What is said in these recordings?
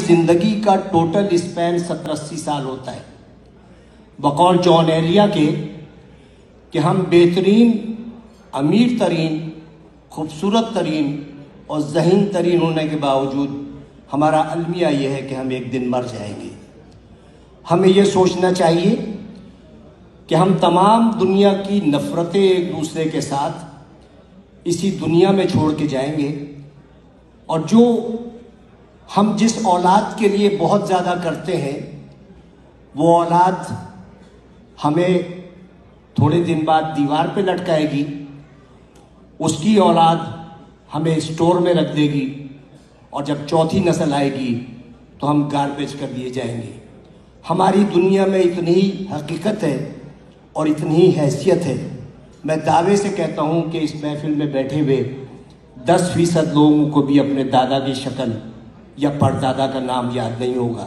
زندگی کا total Spain 70-80 سال ہوتا ہے، بقول جان ایلیا کے کہ ہم بہترین، امیر ترین، خوبصورت ترین اور ذہین ترین ہونے کے باوجود ہمارا المیہ یہ ہے کہ ہم ایک دن مر جائیں گے۔ ہمیں یہ سوچنا چاہیے کہ ہم تمام دنیا کی نفرتیں ایک دوسرے کے ساتھ اسی دنیا میں چھوڑ کے جائیں گے، اور جو ہم جس اولاد کے لیے بہت زیادہ کرتے ہیں وہ اولاد ہمیں تھوڑے دن بعد دیوار پہ لٹکائے گی، اس کی اولاد ہمیں اسٹور میں رکھ دے گی، اور جب چوتھی نسل آئے گی تو ہم گاربیج کر دیے جائیں گے۔ ہماری دنیا میں اتنی حقیقت ہے اور اتنی حیثیت ہے، میں دعوے سے کہتا ہوں کہ اس محفل میں بیٹھے ہوئے 10% لوگوں کو بھی اپنے دادا کی شکل یا پردادا کا نام یاد نہیں ہوگا۔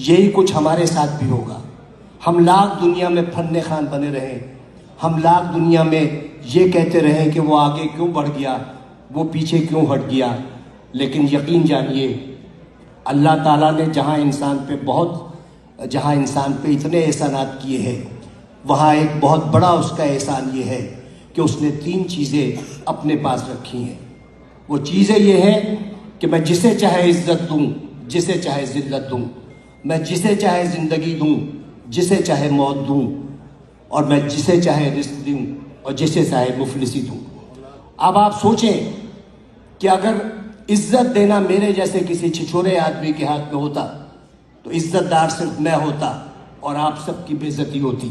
یہی کچھ ہمارے ساتھ بھی ہوگا۔ ہم لاکھ دنیا میں فن خوان بنے رہیں، ہم لاکھ دنیا میں یہ کہتے رہیں کہ وہ آگے کیوں بڑھ گیا، وہ پیچھے کیوں ہٹ گیا، لیکن یقین جانیے اللہ تعالیٰ نے جہاں انسان پہ اتنے احسانات کیے ہیں، وہاں ایک بہت بڑا اس کا احسان یہ ہے کہ اس نے 3 چیزیں اپنے پاس رکھی ہیں۔ وہ چیزیں یہ ہیں کہ میں جسے چاہے عزت دوں، جسے چاہے ذلت دوں، میں جسے چاہے زندگی دوں، جسے چاہے موت دوں، اور میں جسے چاہے رزق دوں اور جسے چاہے مفلسی دوں۔ اب آپ سوچیں کہ اگر عزت دینا میرے جیسے کسی چھچورے آدمی کے ہاتھ میں ہوتا تو عزت دار صرف میں ہوتا اور آپ سب کی بے عزتی ہوتی۔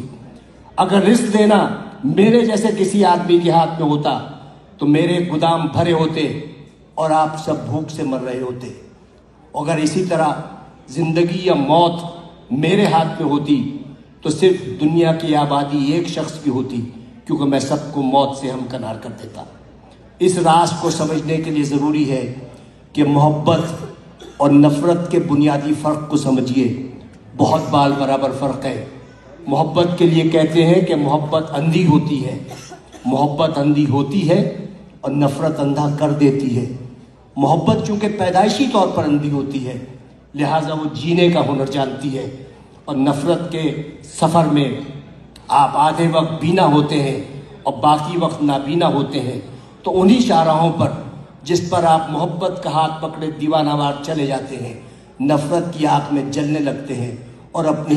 اگر رزق دینا میرے جیسے کسی آدمی کے ہاتھ میں ہوتا تو میرے گودام بھرے ہوتے اور آپ سب بھوک سے مر رہے ہوتے۔ اگر اسی طرح زندگی یا موت میرے ہاتھ میں ہوتی تو صرف دنیا کی آبادی ایک شخص کی ہوتی، کیونکہ میں سب کو موت سے ہمکنار کر دیتا۔ اس راز کو سمجھنے کے لیے ضروری ہے کہ محبت اور نفرت کے بنیادی فرق کو سمجھیے۔ بہت بال برابر فرق ہے۔ محبت کے لیے کہتے ہیں کہ محبت اندھی ہوتی ہے، محبت اندھی ہوتی ہے اور نفرت اندھا کر دیتی ہے۔ محبت چونکہ پیدائشی طور پر اندھی ہوتی ہے، لہٰذا وہ جینے کا ہنر جانتی ہے، اور نفرت کے سفر میں آپ آدھے وقت بینا ہوتے ہیں اور باقی وقت نابینا ہوتے ہیں، تو انہی شاہراہوں پر جس پر آپ محبت کا ہاتھ پکڑے دیوانہ وار چلے جاتے ہیں، نفرت کی آگ میں جلنے لگتے ہیں اور اپنی